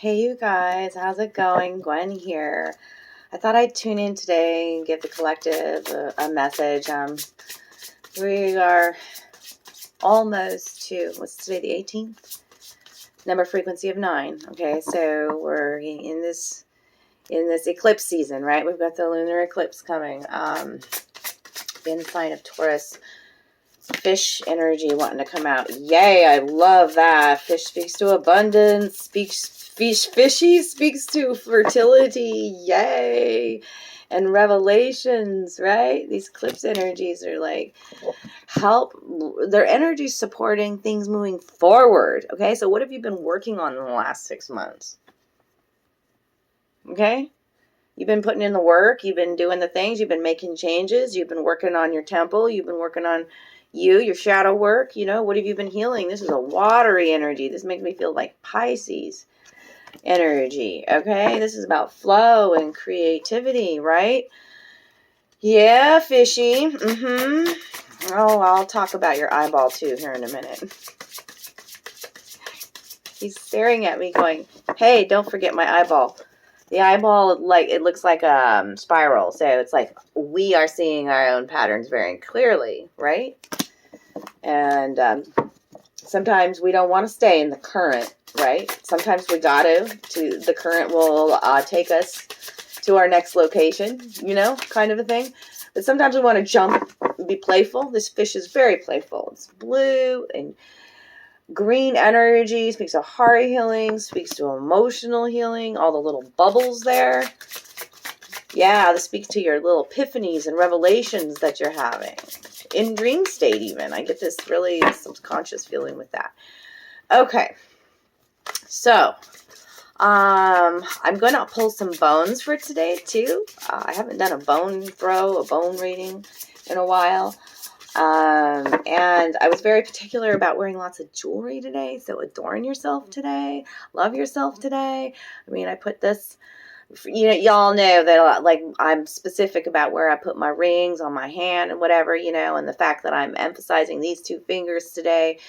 Hey you guys, how's it going? Gwen here. I thought I'd tune in today and give the collective a message. We are almost to, what's today, the 18th? Number frequency of 9. Okay, so we're in this eclipse season, right? We've got the lunar eclipse coming. In the sign of Taurus. Fish energy wanting to come out. Yay, I love that. Fish speaks to abundance, fishy speaks to fertility. Yay. And revelations, right? These eclipse energies are like their energy supporting things moving forward. Okay, so what have you been working on in the last 6 months? Okay, you've been putting in the work, you've been doing the things, you've been making changes, you've been working on your temple, you've been working on your shadow work. What have you been healing? This is a watery energy. This makes me feel like Pisces energy. Okay, this is about flow and creativity, right? Yeah, fishy. Oh, I'll talk about your eyeball too here in a minute. He's staring at me going, hey, don't forget my eyeball. The eyeball, it looks like a spiral. So it's like we are seeing our own patterns very clearly, right? And sometimes we don't want to stay in the current, right? Sometimes we got to the current will take us to our next location, kind of a thing. But sometimes we want to jump and be playful. This fish is very playful. It's blue and green energy, speaks to heart healing, speaks to emotional healing, all the little bubbles there. Yeah, this speaks to your little epiphanies and revelations that you're having. In dream state even. I get this really subconscious feeling with that. Okay. So, I'm going to pull some bones for today too. I haven't done a bone reading in a while. And I was very particular about wearing lots of jewelry today. So adorn yourself today. Love yourself today. I mean, I put this, y'all know that I'm specific about where I put my rings on my hand and whatever, and the fact that I'm emphasizing these 2 fingers today,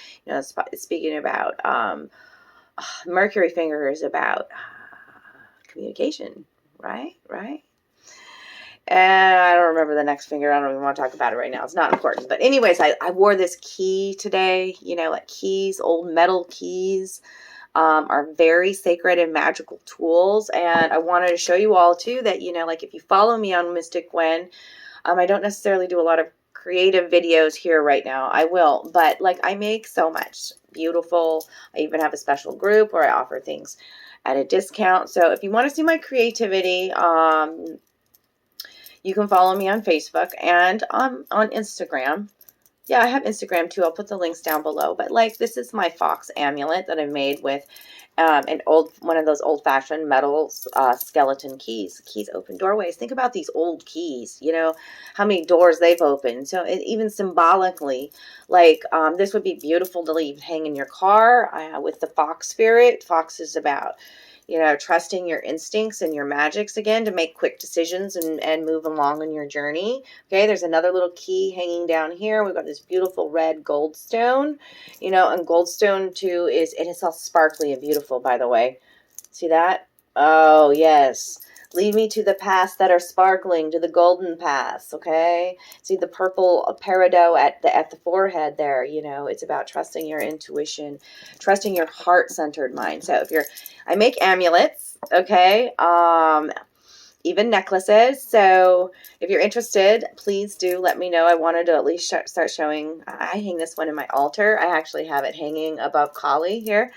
speaking about, Mercury finger is about communication, right? And I don't remember the next finger. I don't even want to talk about it right now. It's not important. But anyways, I wore this key today. Like keys, old metal keys are very sacred and magical tools. And I wanted to show you all too that, if you follow me on Mystic Gwyn, I don't necessarily do a lot of creative videos here right now. I will. But I make so much beautiful. I even have a special group where I offer things at a discount. So if you want to see my creativity, you can follow me on Facebook and on Instagram. Yeah, I have Instagram too. I'll put the links down below. But this is my fox amulet that I made with one of those old-fashioned metal skeleton keys. Keys open doorways. Think about these old keys. How many doors they've opened. So even symbolically, this would be beautiful to leave hang in your car with the fox spirit. Fox is about trusting your instincts and your magics again to make quick decisions and move along on your journey. Okay, there's another little key hanging down here. We've got this beautiful red goldstone, and goldstone too it's all sparkly and beautiful, by the way. See that? Oh, yes. Lead me to the paths that are sparkling, to the golden paths, okay? See the purple peridot at the forehead there, it's about trusting your intuition, trusting your heart-centered mind. So I make amulets, okay? Even necklaces. So if you're interested, please do let me know. I wanted to at least start showing. I hang this one in my altar. I actually have it hanging above Kali here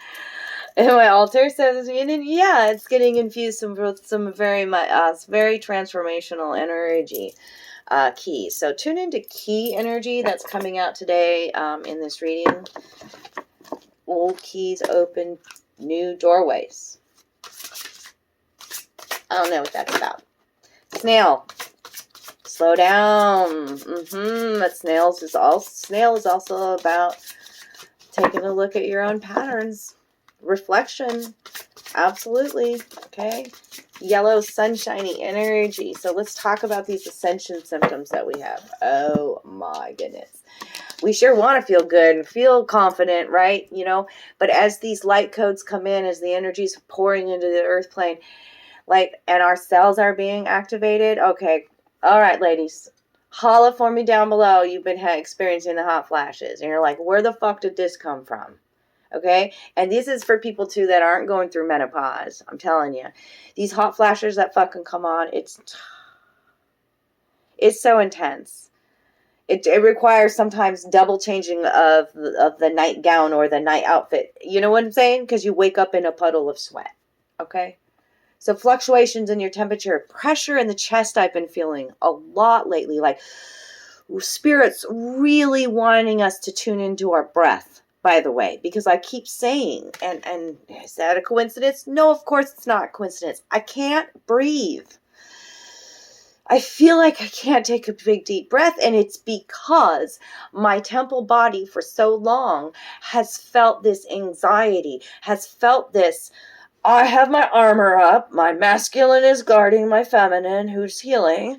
in my altar. So yeah, it's getting infused with some very transformational energy keys. So tune into key energy that's coming out today in this reading. Old keys open new doorways. I don't know what that's about. Snail. Slow down. But snail is also about taking a look at your own patterns. Reflection. Absolutely. Okay. Yellow sunshiny energy. So let's talk about these ascension symptoms that we have. Oh my goodness. We sure want to feel good and feel confident, right? You know, but as these light codes come in, as the energy's pouring into the earth plane, like, and our cells are being activated. Okay. All right, ladies, holla for me down below. You've been experiencing the hot flashes and you're like, where the fuck did this come from? Okay. And this is for people too that aren't going through menopause. I'm telling you, these hot flashes that fucking come on, it's so intense. It requires sometimes double changing of the nightgown or the night outfit. You know what I'm saying? Because you wake up in a puddle of sweat. Okay. So fluctuations in your temperature, pressure in the chest I've been feeling a lot lately. Like spirit's really wanting us to tune into our breath, by the way, because I keep saying, and is that a coincidence? No, of course it's not a coincidence. I can't breathe. I feel like I can't take a big deep breath, and it's because my temple body for so long has felt this anxiety, has felt this, I have my armor up, my masculine is guarding my feminine who's healing,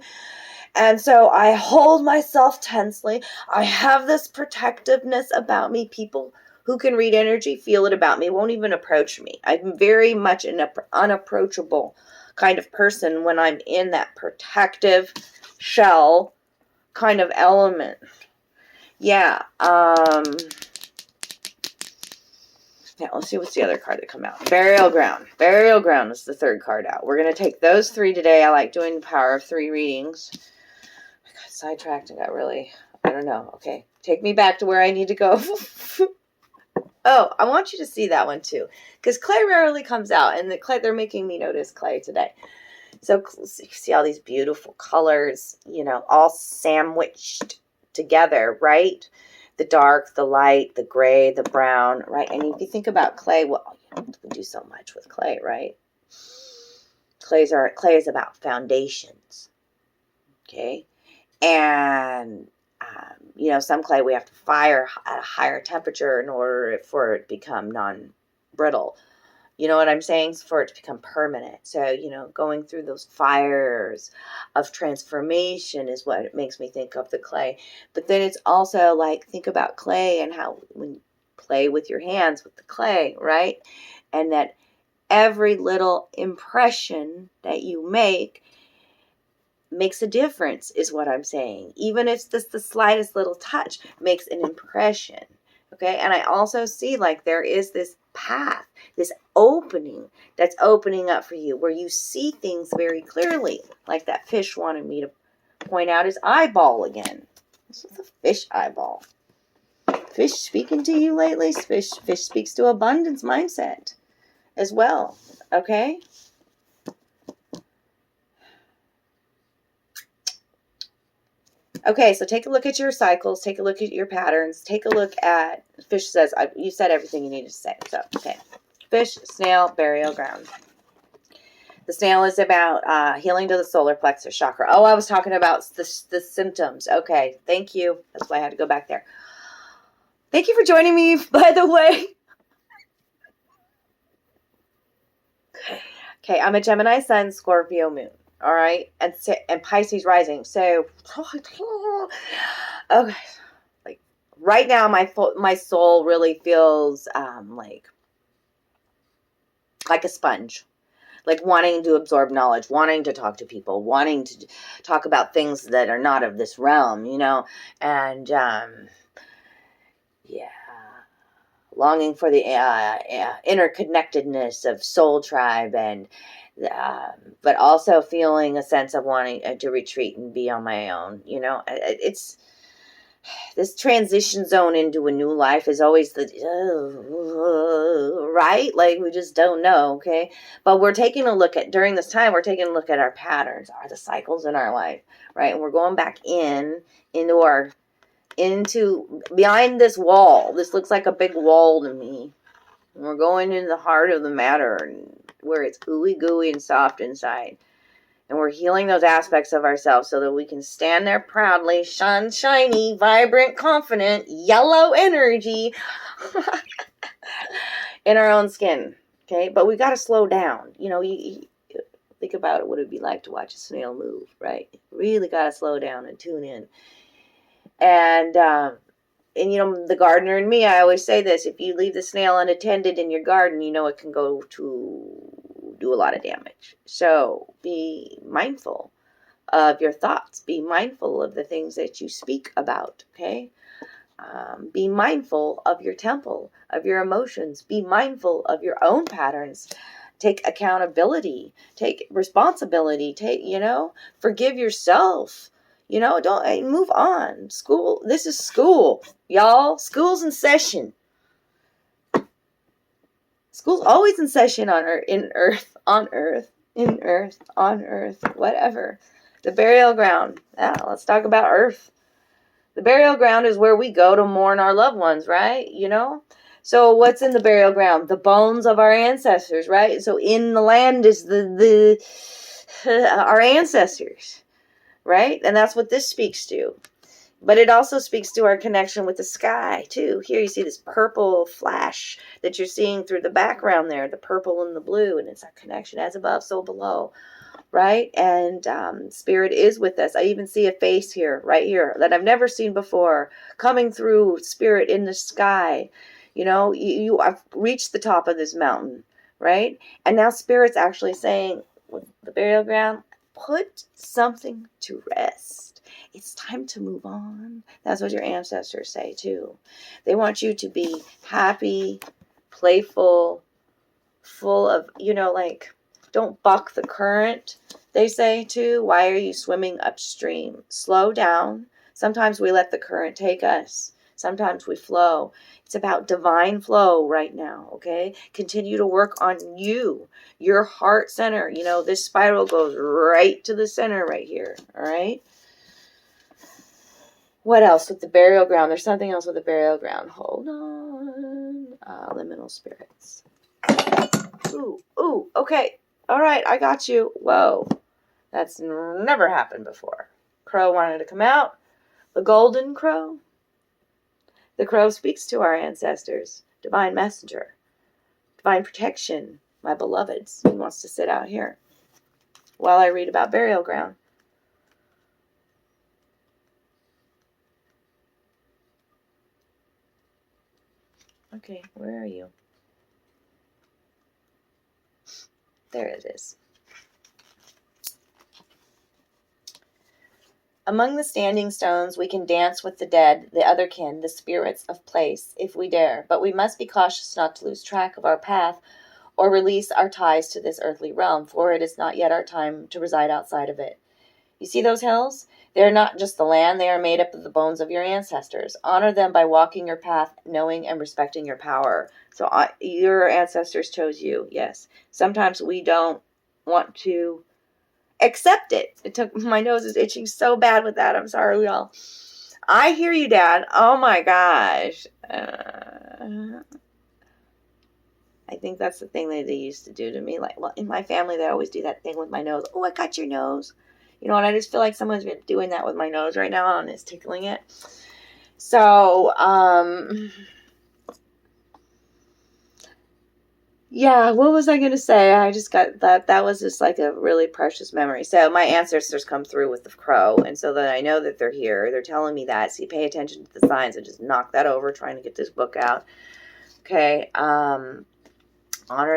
and so I hold myself tensely. I have this protectiveness about me. People who can read energy feel it about me, won't even approach me. I'm very much an unapproachable kind of person when I'm in that protective shell kind of element. Yeah. Yeah, let's see what's the other card that come out. Burial Ground. Burial Ground is the third card out. We're going to take those three today. I like doing the power of 3 readings. I got sidetracked and got really, I don't know. Okay. Take me back to where I need to go. Oh, I want you to see that one too. Because clay rarely comes out. And the clay, they're making me notice clay today. So you see all these beautiful colors, you know, all sandwiched together, right? The dark, the light, the gray, the brown, right? And if you think about clay, well, you know, we do so much with clay, right? Clay is about foundations, okay? And, you know, some clay we have to fire at a higher temperature in order for it to become non-brittle. You know what I'm saying? For it to become permanent. So, you know, going through those fires of transformation is what it makes me think of the clay. But then it's also like, think about clay and how when you play with your hands with the clay, right? And that every little impression that you make makes a difference is what I'm saying. Even if it's just the slightest little touch makes an impression. Okay. And I also see like there is this path, this opening that's opening up for you where you see things very clearly. Like that fish wanted me to point out his eyeball again. This is a fish eyeball. Fish speaking to you lately? Fish speaks to abundance mindset as well. Okay. Okay, so take a look at your cycles. Take a look at your patterns. Take a look at, fish says, you said everything you needed to say. So, okay. Fish, snail, burial ground. The snail is about healing to the solar plexus chakra. Oh, I was talking about the symptoms. Okay, thank you. That's why I had to go back there. Thank you for joining me, by the way. Okay, I'm a Gemini sun, Scorpio moon. All right, and Pisces rising. So, okay, like right now, my soul really feels like a sponge, like wanting to absorb knowledge, wanting to talk to people, wanting to talk about things that are not of this realm, you know, and yeah. Longing for the interconnectedness of soul tribe, and but also feeling a sense of wanting to retreat and be on my own. You know, it's this transition zone into a new life is always the right. Like we just don't know. Okay, but we're taking a look at during this time. We're taking a look at our patterns, the cycles in our life, right? And we're going back into behind this wall. This looks like a big wall to me. And we're going into the heart of the matter and where it's ooey gooey and soft inside. And we're healing those aspects of ourselves so that we can stand there proudly, shiny, vibrant, confident, yellow energy in our own skin. Okay? But we got to slow down. You know, you think about it, what it'd be like to watch a snail move, right? Really got to slow down and tune in. And And, you know, the gardener in me, I always say this, if you leave the snail unattended in your garden, you know it can go to do a lot of damage. So be mindful of your thoughts. Be mindful of the things that you speak about, okay? Be mindful of your temple, of your emotions. Be mindful of your own patterns. Take accountability. Take responsibility. Forgive yourself. Don't move on. School. This is school, y'all. School's in session. School's always in session on earth, whatever. The burial ground. Yeah, let's talk about earth. The burial ground is where we go to mourn our loved ones, right? So what's in the burial ground? The bones of our ancestors, right? So in the land is the our ancestors, right? And that's what this speaks to. But it also speaks to our connection with the sky, too. Here you see this purple flash that you're seeing through the background there, the purple and the blue, and it's our connection as above, so below, right? And Spirit is with us. I even see a face here, right here, that I've never seen before, coming through Spirit in the sky. I've reached the top of this mountain, right? And now Spirit's actually saying, with the burial ground, put something to rest. It's time to move on. That's what your ancestors say too. They want you to be happy, playful, full of, don't buck the current, they say too. Why are you swimming upstream? Slow down. Sometimes we let the current take us. Sometimes we flow. It's about divine flow right now, okay? Continue to work on you, your heart center. This spiral goes right to the center right here, all right? What else with the burial ground? There's something else with the burial ground. Hold on. Liminal spirits. Ooh, okay. All right, I got you. Whoa. That's never happened before. Crow wanted to come out. The golden crow. The crow speaks to our ancestors. Divine messenger. Divine protection. My beloveds. He wants to sit out here while I read about burial ground. Okay, where are you? There it is. Among the standing stones, we can dance with the dead, the other kin, the spirits of place, if we dare. But we must be cautious not to lose track of our path or release our ties to this earthly realm, for it is not yet our time to reside outside of it. You see those hills? They are not just the land, they are made up of the bones of your ancestors. Honor them by walking your path, knowing and respecting your power. So your ancestors chose you, yes. Sometimes we don't want to accept it. My nose is itching so bad with that. I'm sorry, y'all. I hear you, Dad. Oh my gosh. I think that's the thing that they used to do to me. In my family, they always do that thing with my nose. Oh, I got your nose. And I just feel like someone's been doing that with my nose right now and is tickling it. So, yeah, what was I going to say? I just got that was just like a really precious memory. So my ancestors come through with the crow, and so that I know that they're here. They're telling me that. So you pay attention to the signs and just knock that over trying to get this book out. Okay. Honor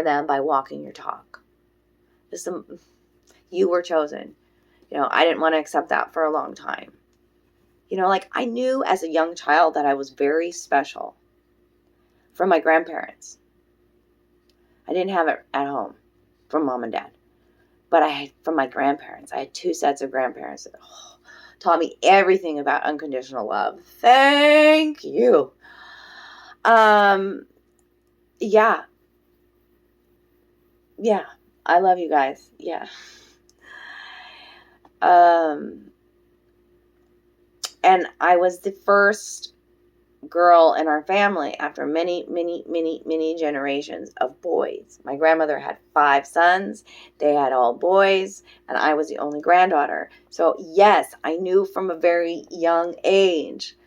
them by walking your talk. You were chosen. I didn't want to accept that for a long time. I knew as a young child that I was very special from my grandparents. I didn't have it at home from mom and dad, but I had from my grandparents. I had 2 sets of grandparents that taught me everything about unconditional love. Thank you. Yeah. I love you guys. Yeah. And I was the first girl in our family after many, many, many, many generations of boys. My grandmother had 5 sons. They had all boys, and I was the only granddaughter. So yes, I knew from a very young age.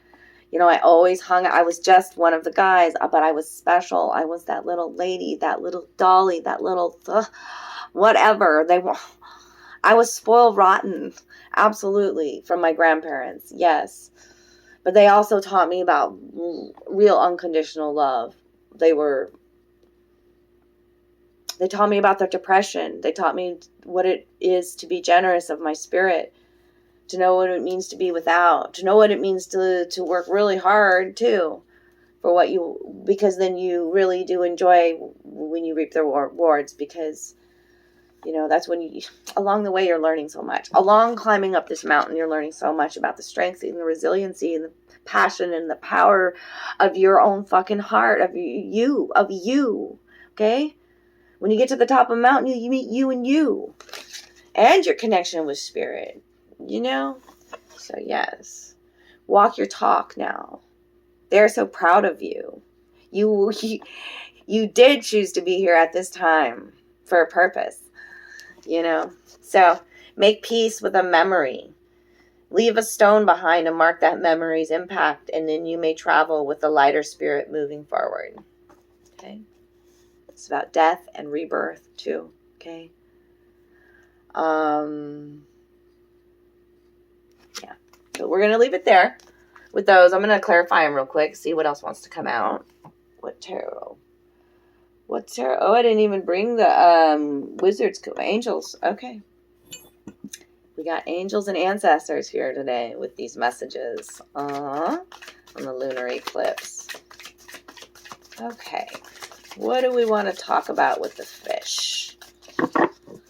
I always I was just one of the guys, but I was special. I was that little lady, that little dolly, that little whatever. I was spoiled rotten, absolutely, from my grandparents, yes. But they also taught me about real unconditional love. They taught me about their depression. They taught me what it is to be generous of my spirit, to know what it means to be without, to know what it means to work really hard too, for what you, because then you really do enjoy when you reap the rewards, because, you know, that's when you, along the way, you're learning so much. Along climbing up this mountain, you're learning so much about the strength and the resiliency and the passion and the power of your own fucking heart, of you, okay? When you get to the top of a mountain, you meet you and your connection with spirit, you know? So yes, walk your talk now. They're so proud of you. You did choose to be here at this time for a purpose, you know? So make peace with a memory. Leave a stone behind to mark that memory's impact, and then you may travel with a lighter spirit moving forward. Okay? It's about death and rebirth too. Okay? Yeah. So we're going to leave it there with those. I'm going to clarify them real quick, see what else wants to come out. What tarot? Oh, I didn't even bring the wizards, angels. Okay. We got angels and ancestors here today with these messages on the lunar eclipse. Okay. What do we want to talk about with the fish?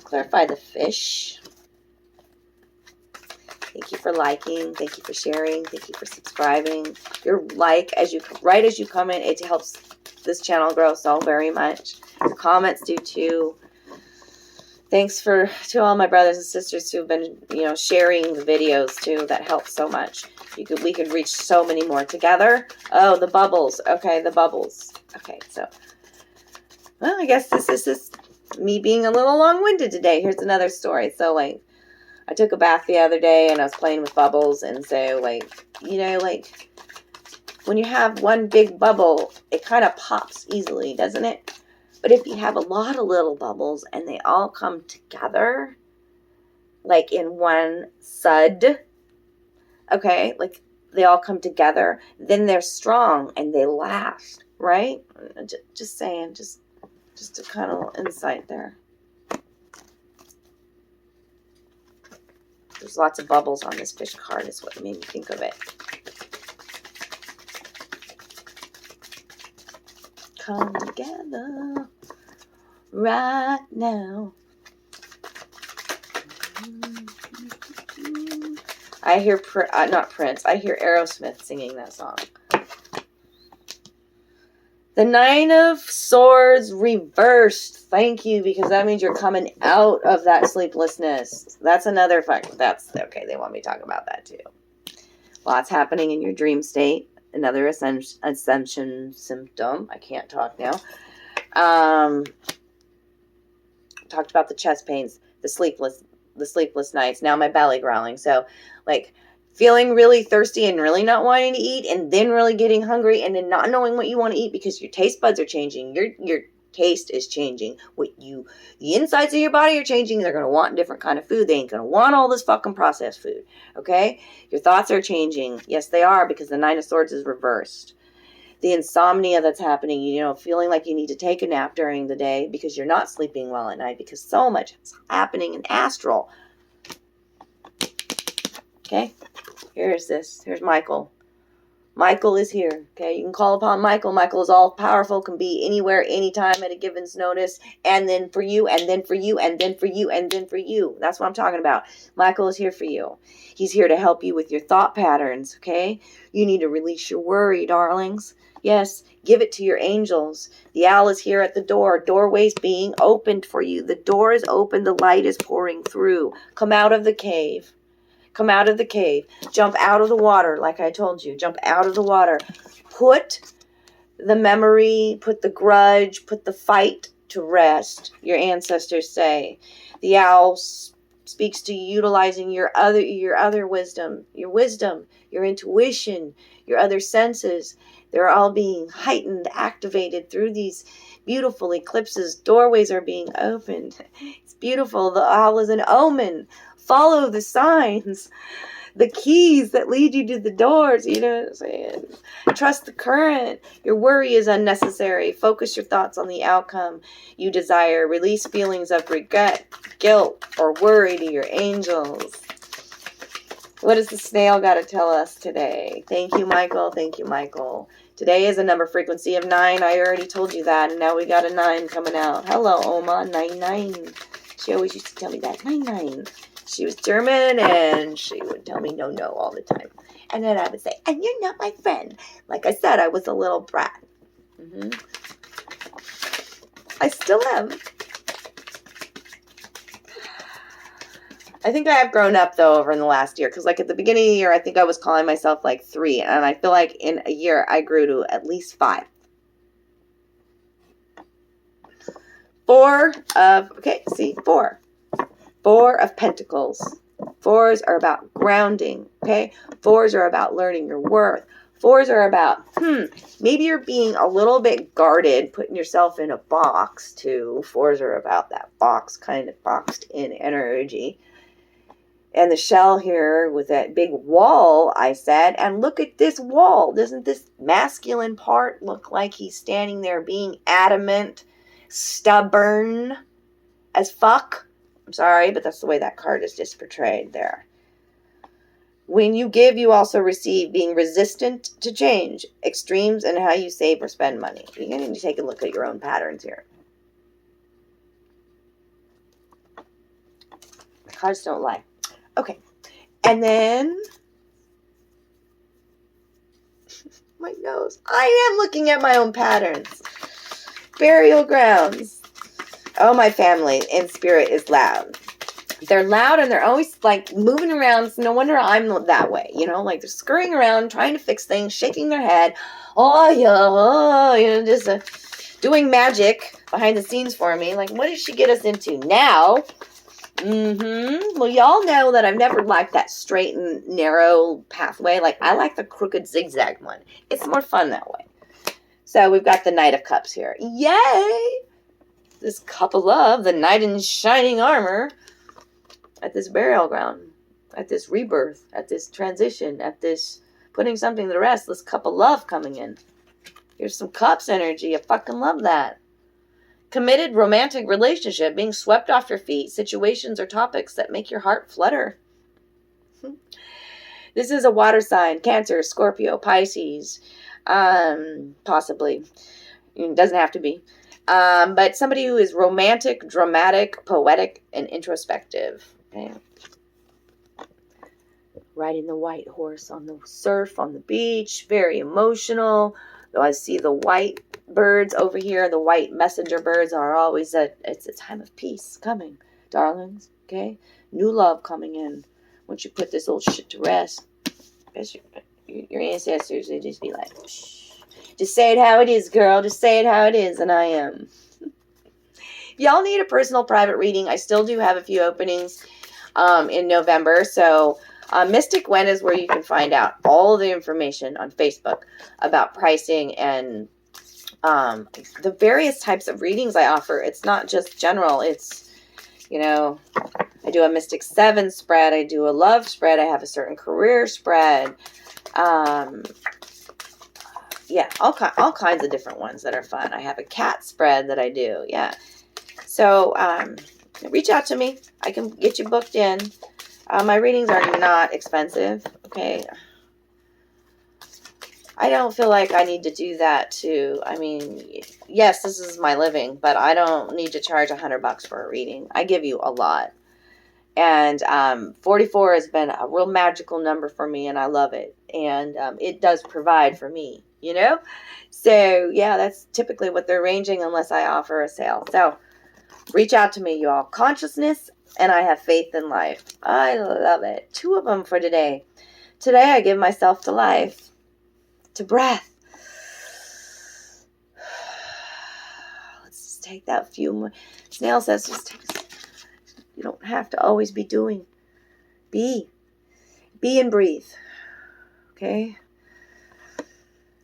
Clarify the fish. Thank you for liking. Thank you for sharing. Thank you for subscribing. Your like, right as you comment, it helps this channel grow so very much. Your comments do too. Thanks to all my brothers and sisters who've been, sharing the videos too. That helps so much. We could reach so many more together. Oh, the bubbles. Okay, the bubbles. Okay, so, well, I guess this is just me being a little long-winded today. Here's another story. So, I took a bath the other day and I was playing with bubbles, and so, when you have one big bubble, it kind of pops easily, doesn't it? But if you have a lot of little bubbles and they all come together, like in one sud, okay, like they all come together, then they're strong and they last, right? Just saying, just a kind of insight there. There's lots of bubbles on this fish card is what made me think of it. Come together right now. I hear, not Prince, I hear Aerosmith singing that song. The Nine of Swords reversed. Thank you, because that means you're coming out of that sleeplessness. That's another fact. That's okay. They want me to talk about that too. Lots happening in your dream state. Another ascension symptom. I can't talk now. Talked about the chest pains, the sleepless nights. Now my belly growling. So, feeling really thirsty and really not wanting to eat, and then really getting hungry, and then not knowing what you want to eat because your taste buds are changing. Your taste is changing. The insides of your body are changing. They're going to want different kind of food. They ain't going to want all this fucking processed food. Okay? Your thoughts are changing. Yes, they are, because the Nine of Swords is reversed. The insomnia that's happening, feeling like you need to take a nap during the day because you're not sleeping well at night because so much is happening in astral. Okay? Here's Michael. Michael is here. Okay, you can call upon Michael. Michael is all powerful, can be anywhere, anytime, at a given's notice, and then for you, and then for you, and then for you, and then for you. That's what I'm talking about. Michael is here for you. He's here to help you with your thought patterns, okay? You need to release your worry, darlings. Yes, give it to your angels. The owl is here at the door. Doorways being opened for you. The door is open. The light is pouring through. Come out of the cave. Come out of the cave. Jump out of the water, like I told you. Jump out of the water. Put the memory, put the grudge, put the fight to rest, your ancestors say. The owl speaks to you utilizing your other wisdom, your intuition, your other senses. They're all being heightened, activated through these beautiful eclipses. Doorways are being opened. It's beautiful. The owl is an omen. Follow the signs. the keys that lead you to the doors. You know what I'm saying? Trust the current. Your worry is unnecessary. Focus your thoughts on the outcome you desire. Release feelings of regret, guilt, or worry to your angels. What does the snail got to tell us today? Thank you, Michael. Thank you, Michael. Today is a number frequency of 9. I already told you that, and now we got a 9 coming out. Hello, Oma. 99. She always used to tell me that. 99. She was German, and she would tell me no all the time. And then I would say, and you're not my friend. Like I said, I was a little brat. I still am. I think I have grown up, though, over in the last year. Because, like, at the beginning of the year, I think I was calling myself, like, 3. And I feel like in a year, I grew to at least 5. 4 of... Okay, see? 4. 4 of Pentacles. 4s are about grounding, okay? 4s are about learning your worth. 4s are about, maybe you're being a little bit guarded, putting yourself in a box, too. 4s are about that box, kind of boxed in energy. And the shell here with that big wall, I said, and look at this wall. Doesn't this masculine part look like he's standing there being adamant, stubborn as fuck? I'm sorry, but that's the way that card is just portrayed there. When you give, you also receive, being resistant to change, extremes in how you save or spend money. You're going to need to take a look at your own patterns here. The cards don't lie. Okay, and then my nose. I am looking at my own patterns. Burial grounds. Oh, my family in spirit is loud. They're loud and they're always like moving around. So no wonder I'm that way. You know, like they're scurrying around, trying to fix things, shaking their head. Oh, yeah, you know, just doing magic behind the scenes for me. Like, what did she get us into now? Well, y'all know that I've never liked that straight and narrow pathway. Like, I like the crooked zigzag one. It's more fun that way. So we've got the Knight of Cups here. Yay! This cup of love, the knight in shining armor, at this burial ground, at this rebirth, at this transition, at this putting something to rest, this cup of love coming in. Here's some cups energy. I fucking love that. Committed romantic relationship, being swept off your feet, situations or topics that make your heart flutter. This is a water sign, Cancer, Scorpio, Pisces, possibly. It doesn't have to be. But somebody who is romantic, dramatic, poetic, and introspective. Okay. Riding the white horse on the surf, on the beach, very emotional. Though I see the white birds over here, the white messenger birds are always it's a time of peace coming, darlings, okay? New love coming in. Once you put this old shit to rest, your ancestors, they just be like, shh. Just say it how it is, girl. Just say it how it is, and I am. If y'all need a personal private reading, I still do have a few openings in November, so Mystic Gwyn is where you can find out all the information on Facebook about pricing and the various types of readings I offer. It's not just general. It's, you know, I do a Mystic 7 spread. I do a love spread. I have a certain career spread. Yeah, all kinds of different ones that are fun. I have a cat spread that I do. Yeah. So reach out to me. I can get you booked in. My readings are not expensive, okay? I don't feel like I need to do that too. I mean, yes, this is my living, but I don't need to charge $100 for a reading. I give you a lot. And 44 has been a real magical number for me, and I love it. And it does provide for me, you know? So, yeah, that's typically what they're ranging unless I offer a sale. So, reach out to me, y'all. Consciousness, and I have faith in life. I love it. 2 of them for today. Today I give myself to life, to breath. Let's just take that few more. Snail says, just take a, you don't have to always be doing. Be and breathe. Okay?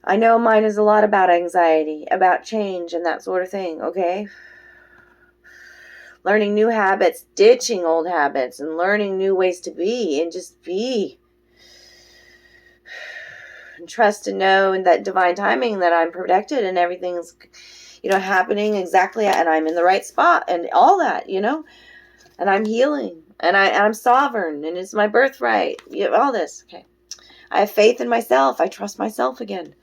I know mine is a lot about anxiety, about change and that sort of thing, okay? Learning new habits, ditching old habits, and learning new ways to be, and just be. trust and know in that divine timing that I'm protected and everything's, happening exactly, and I'm in the right spot and all that, and I'm healing and I'm sovereign and it's my birthright. All this. Okay. I have faith in myself. I trust myself again.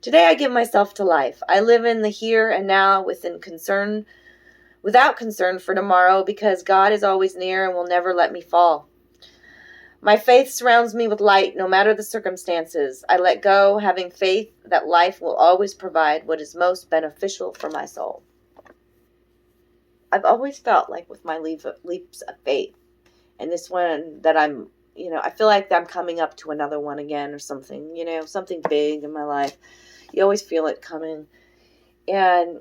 Today I give myself to life. I live in the here and now without concern for tomorrow, because God is always near and will never let me fall. My faith surrounds me with light no matter the circumstances. I let go, having faith that life will always provide what is most beneficial for my soul. I've always felt like with my leaps of faith, and this one that I'm, I feel like I'm coming up to another one again or something, something big in my life. You always feel it coming. And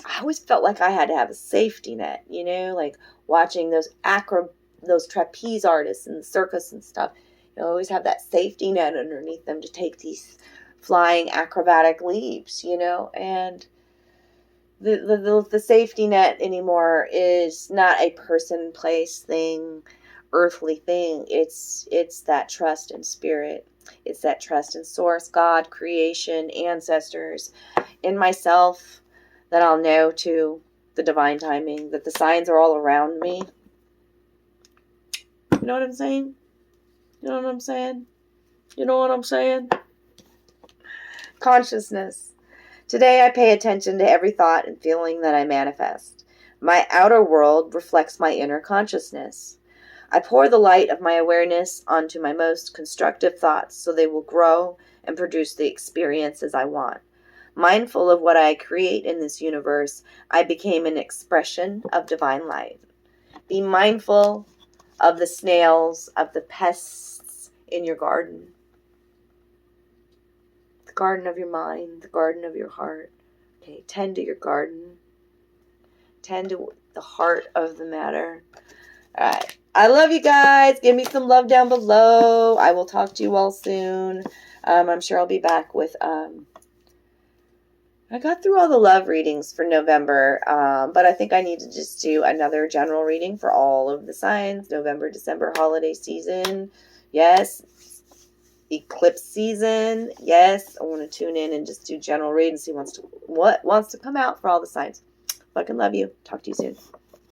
I always felt like I had to have a safety net, like watching those trapeze artists in the circus and stuff. You always have that safety net underneath them to take these flying acrobatic leaps, and the safety net anymore is not a person, place, thing, earthly thing. It's that trust in spirit. It's that trust in source, God, creation, ancestors, in myself, that I'll know to the divine timing, that the signs are all around me. You know what I'm saying? You know what I'm saying? You know what I'm saying? Consciousness. Today I pay attention to every thought and feeling that I manifest. My outer world reflects my inner consciousness. I pour the light of my awareness onto my most constructive thoughts so they will grow and produce the experiences I want. Mindful of what I create in this universe, I became an expression of divine light. Be mindful of the snails, of the pests in your garden. The garden of your mind, the garden of your heart. Okay, tend to your garden. Tend to the heart of the matter. All right. I love you guys. Give me some love down below. I will talk to you all soon. I'm sure I'll be back with... I got through all the love readings for November, but I think I need to just do another general reading for all of the signs. November, December, holiday season. Yes. Eclipse season. Yes. I want to tune in and just do general read and see what wants to come out for all the signs. Fucking love you. Talk to you soon.